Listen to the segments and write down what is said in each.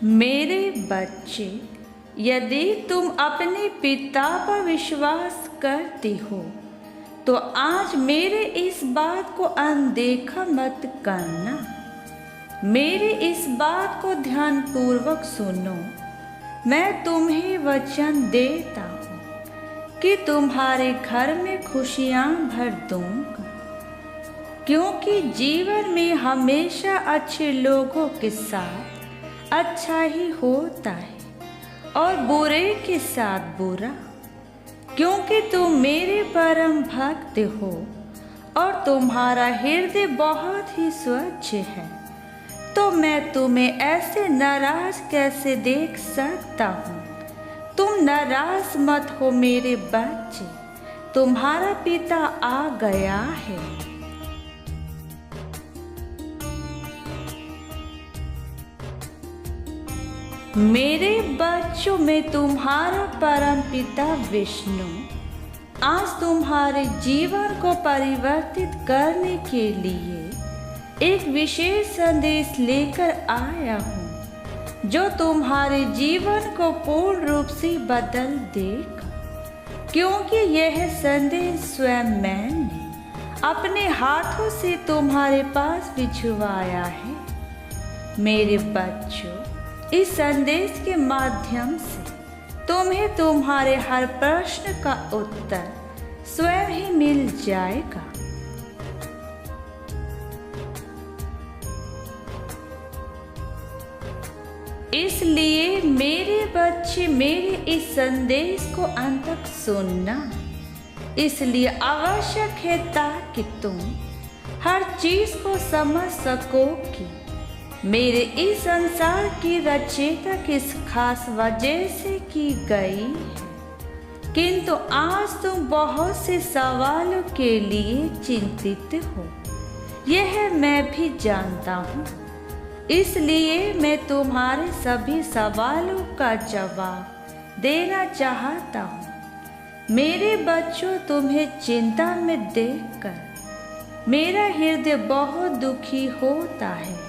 मेरे बच्चे, यदि तुम अपने पिता पर विश्वास करते हो तो आज मेरे इस बात को अनदेखा मत करना। मेरी इस बात को ध्यानपूर्वक सुनो। मैं तुम्हें वचन देता हूँ कि तुम्हारे घर में खुशियाँ भर दूंगा, क्योंकि जीवन में हमेशा अच्छे लोगों के साथ अच्छा ही होता है और बुरे के साथ बुरा। क्योंकि तुम मेरे परम भक्त हो और तुम्हारा हृदय बहुत ही स्वच्छ है, तो मैं तुम्हें ऐसे नाराज कैसे देख सकता हूँ। तुम नाराज मत हो मेरे बच्चे, तुम्हारा पिता आ गया है। मेरे बच्चों में तुम्हारा परम पिता विष्णु आज तुम्हारे जीवन को परिवर्तित करने के लिए एक विशेष संदेश लेकर आया हूँ, जो तुम्हारे जीवन को पूर्ण रूप से बदल देगा। क्योंकि यह संदेश स्वयं मैंने अपने हाथों से तुम्हारे पास भिजवाया है। मेरे बच्चों, इस संदेश के माध्यम से तुम्हें तुम्हारे हर प्रश्न का उत्तर स्वयं ही मिल जाएगा। इसलिए मेरे बच्चे, मेरे इस संदेश को अंत तक सुनना इसलिए आवश्यक है ताकि तुम हर चीज को समझ सको कि मेरे इस संसार की रचयिता किस खास वजह से की गई है। किंतु आज तुम बहुत से सवालों के लिए चिंतित हो, यह मैं भी जानता हूँ। इसलिए मैं तुम्हारे सभी सवालों का जवाब देना चाहता हूँ। मेरे बच्चों, तुम्हें चिंता में देखकर मेरा हृदय बहुत दुखी होता है।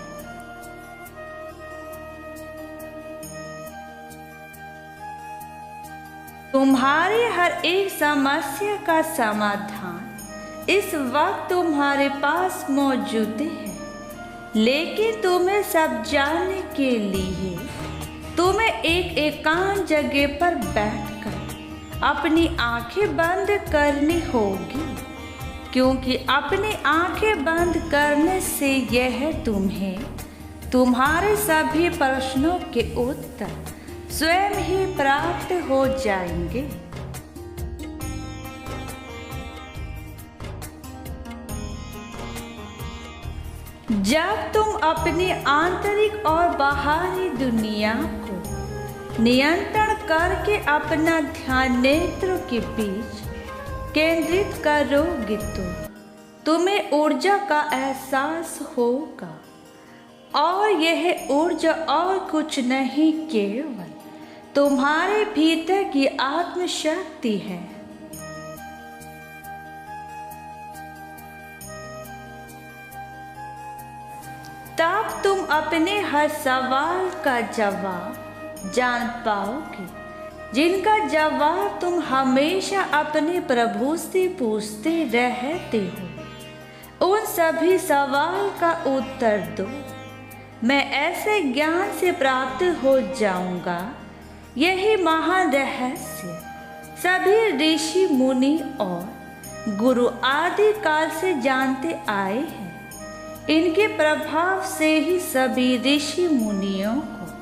तुम्हारे हर एक समस्या का समाधान इस वक्त तुम्हारे पास मौजूद है, लेकिन तुम्हें सब जानने के लिए तुम्हें एक एकांत जगह पर बैठकर अपनी आंखें बंद करनी होगी। क्योंकि अपनी आंखें बंद करने से यह तुम्हें तुम्हारे सभी प्रश्नों के उत्तर स्वयं ही प्राप्त हो जाएंगे। जब तुम अपनी आंतरिक और बाहरी दुनिया को नियंत्रण करके अपना ध्यान नेत्रों के बीच केंद्रित करोगे तो तुम्हें ऊर्जा का एहसास होगा, और यह ऊर्जा और कुछ नहीं, केवल तुम्हारे भीतर की आत्मशक्ति है। तब तुम अपने हर सवाल का जवाब जान पाओगे, जिनका जवाब तुम हमेशा अपने प्रभु से पूछते रहते हो। उन सभी सवाल का उत्तर दो। मैं ऐसे ज्ञान से प्राप्त हो जाऊंगा। यही महान रहस्य सभी ऋषि मुनि और गुरु आदि काल से जानते आए हैं। इनके प्रभाव से ही सभी ऋषि मुनियों को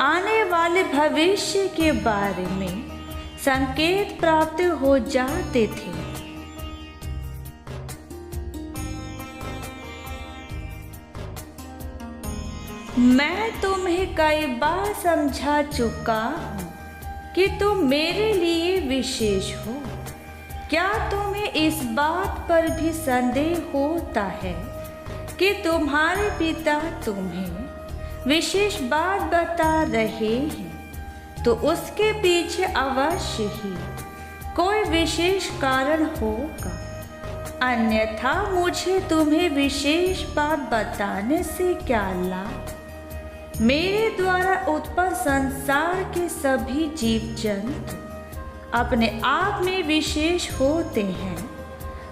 आने वाले भविष्य के बारे में संकेत प्राप्त हो जाते थे। मैं तुम्हें कई बार समझा चुका हूँ कि तुम मेरे लिए विशेष हो। क्या तुम्हें इस बात पर भी संदेह होता है कि तुम्हारे पिता तुम्हें विशेष बात बता रहे हैं, तो उसके पीछे अवश्य ही कोई विशेष कारण होगा। अन्यथा मुझे तुम्हें विशेष बात बताने से क्या लाभ। मेरे द्वारा उत्पन्न संसार के सभी जीव जंतु अपने आप में विशेष होते हैं,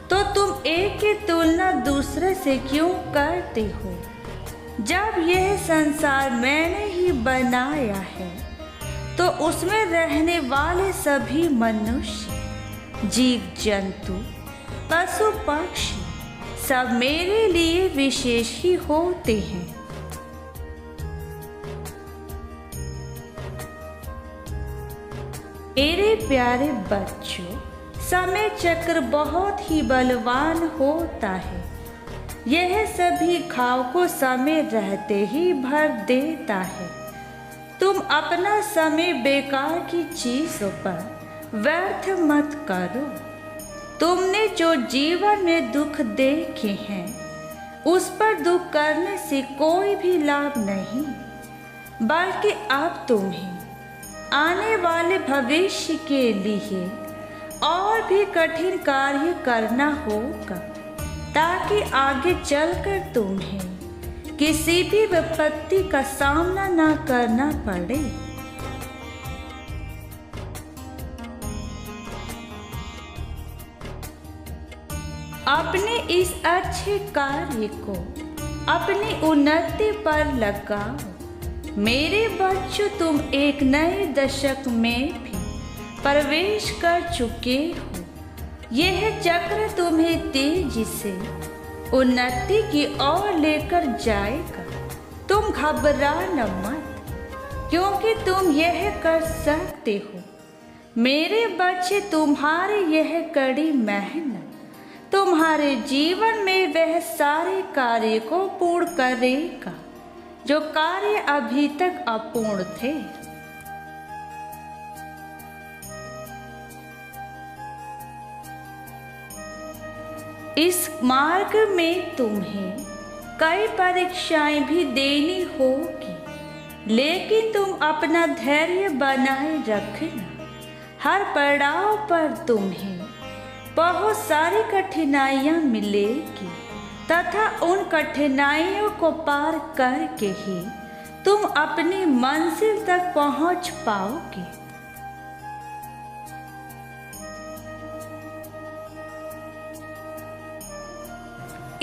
तो तुम एक की तुलना दूसरे से क्यों करते हो? जब यह संसार मैंने ही बनाया है, तो उसमें रहने वाले सभी मनुष्य, जीव जंतु, पशु पक्षी सब मेरे लिए विशेष ही होते हैं। मेरे प्यारे बच्चों, समय चक्र बहुत ही बलवान होता है। यह सभी घाव को समय रहते ही भर देता है। तुम अपना समय बेकार की चीजों पर व्यर्थ मत करो। तुमने जो जीवन में दुख देखे हैं, उस पर दुख करने से कोई भी लाभ नहीं, बल्कि अब तुम्हें आने वाले भविष्य के लिए और भी कठिन कार्य करना होगा, ताकि आगे चलकर तुम्हें किसी भी विपत्ति का सामना न करना पड़े। अपने इस अच्छे कार्य को अपनी उन्नति पर लगाओ। मेरे बच्चों, तुम एक नए दशक में भी प्रवेश कर चुके हो। यह चक्र तुम्हें तेजी से उन्नति की ओर लेकर जाएगा। तुम घबराना मत, क्योंकि तुम यह कर सकते हो। मेरे बच्चे, तुम्हारे यह कड़ी मेहनत तुम्हारे जीवन में वह सारे कार्य को पूर्ण करेगा जो कार्य अभी तक अपूर्ण थे। इस मार्ग में तुम्हें कई परीक्षाएं भी देनी होगी, लेकिन तुम अपना धैर्य बनाए रखना। हर पड़ाव पर तुम्हें बहुत सारी कठिनाइयां मिलेगी, तथा उन कठिनाइयों को पार करके ही तुम अपनी मंजिल तक पहुंच पाओगे।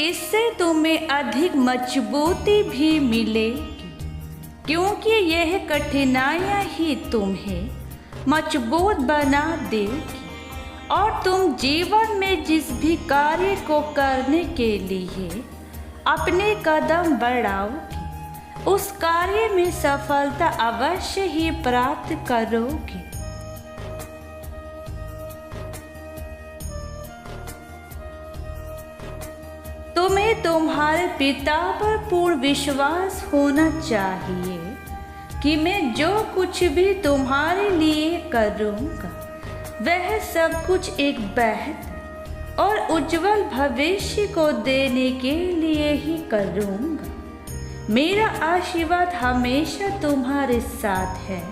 इससे तुम्हें अधिक मजबूती भी मिलेगी, क्योंकि यह कठिनाइयां ही तुम्हें मजबूत बना देगी और तुम जीवन में जिस भी कार्य को करने के लिए अपने कदम बढ़ाओगे, उस कार्य में सफलता अवश्य ही प्राप्त करोगे। तुम्हें तुम्हारे पिता पर पूर्ण विश्वास होना चाहिए कि मैं जो कुछ भी तुम्हारे लिए करूँगा, वह सब कुछ एक बेहतर और उज्जवल भविष्य को देने के लिए ही करूँगा। मेरा आशीर्वाद हमेशा तुम्हारे साथ है।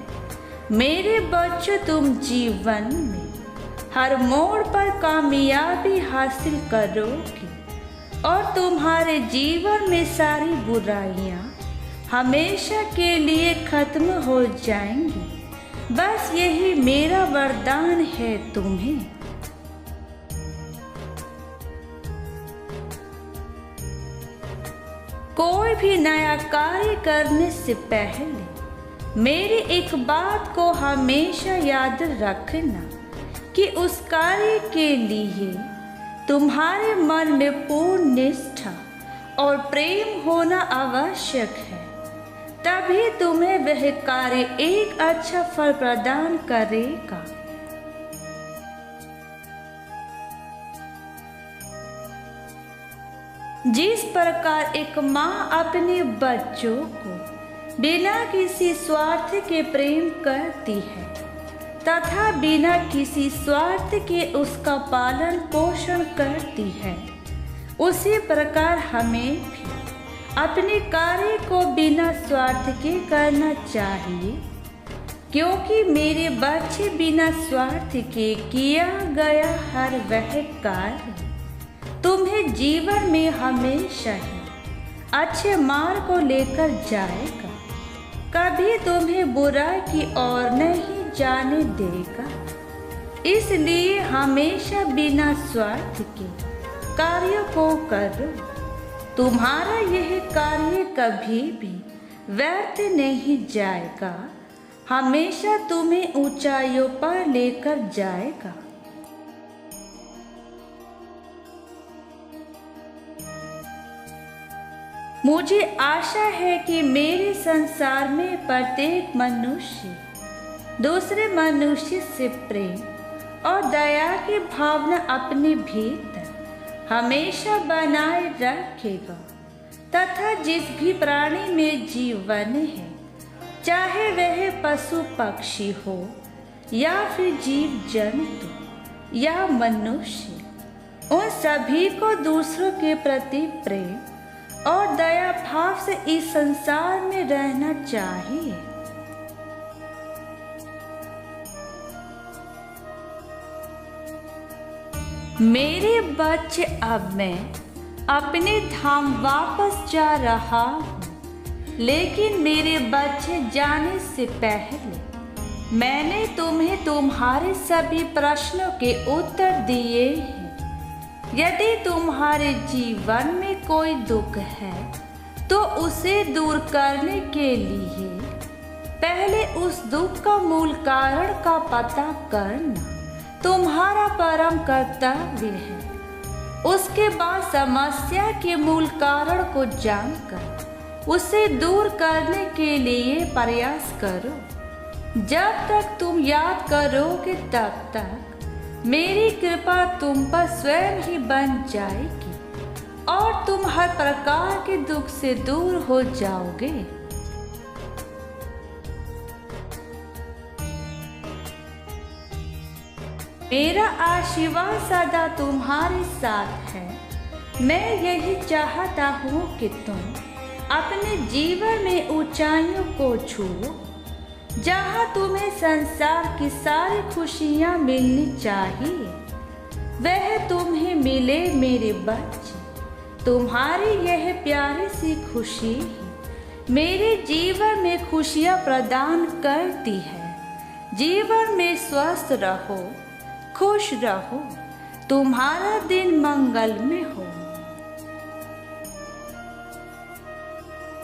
मेरे बच्चों, तुम जीवन में हर मोड़ पर कामयाबी हासिल करोगे और तुम्हारे जीवन में सारी बुराइयां हमेशा के लिए खत्म हो जाएंगी। बस यही मेरा वरदान है तुम्हें। कोई भी नया कार्य करने से पहले मेरी एक बात को हमेशा याद रखना कि उस कार्य के लिए तुम्हारे मन में पूर्ण निष्ठा और प्रेम होना आवश्यक है। तभी तुम्हें वह कार्य एक अच्छा फल प्रदान करेगा। जिस प्रकार एक माँ अपने बच्चों को बिना किसी स्वार्थ के प्रेम करती है तथा बिना किसी स्वार्थ के उसका पालन पोषण करती है, उसी प्रकार हमें भी अपने कार्य को बिना स्वार्थ के करना चाहिए, क्योंकि मेरे बच्चे बिना स्वार्थ के किया गया हर वह कार्य तुम्हें जीवन में हमेशा ही अच्छे मार्ग को लेकर जाएगा। कभी तुम्हें बुराई की ओर नहीं जाने देगा। इसलिए हमेशा बिना स्वार्थ के कार्य को करो। तुम्हारा यह कार्य कभी भी व्यर्थ नहीं जाएगा, हमेशा तुम्हें ऊंचाइयों पर लेकर जाएगा। मुझे आशा है कि मेरे संसार में प्रत्येक मनुष्य दूसरे मनुष्य से प्रेम और दया की भावना अपने भीतर हमेशा बनाए रखेगा तथा जिस भी प्राणी में जीवन है, चाहे वह पशु पक्षी हो या फिर जीव जंतु या मनुष्य, उन सभी को दूसरों के प्रति प्रेम और दया भाव से इस संसार में रहना चाहिए। मेरे बच्चे, अब मैं अपने धाम वापस जा रहा हूँ, लेकिन मेरे बच्चे जाने से पहले मैंने तुम्हें तुम्हारे सभी प्रश्नों के उत्तर दिए हैं। यदि तुम्हारे जीवन में कोई दुख है तो उसे दूर करने के लिए पहले उस दुख का मूल कारण का पता करना तुम्हारा परम कर्तव्य है। उसके बाद समस्या के मूल कारण को जानकर उसे दूर करने के लिए प्रयास करो। जब तक तुम याद करोगे तब तक मेरी कृपा तुम पर स्वयं ही बन जाएगी और तुम हर प्रकार के दुख से दूर हो जाओगे। मेरा आशीर्वाद सदा तुम्हारे साथ है। मैं यही चाहता हूँ कि तुम अपने जीवन में ऊंचाइयों को छुओ, जहाँ तुम्हें संसार की सारी खुशियाँ मिलनी चाहिए वह तुम्हें मिले। मेरे बच्चे, तुम्हारी यह प्यारी सी खुशी ही मेरे जीवन में खुशियाँ प्रदान करती है। जीवन में स्वस्थ रहो, खुश रहो, तुम्हारा दिन मंगलमय हो।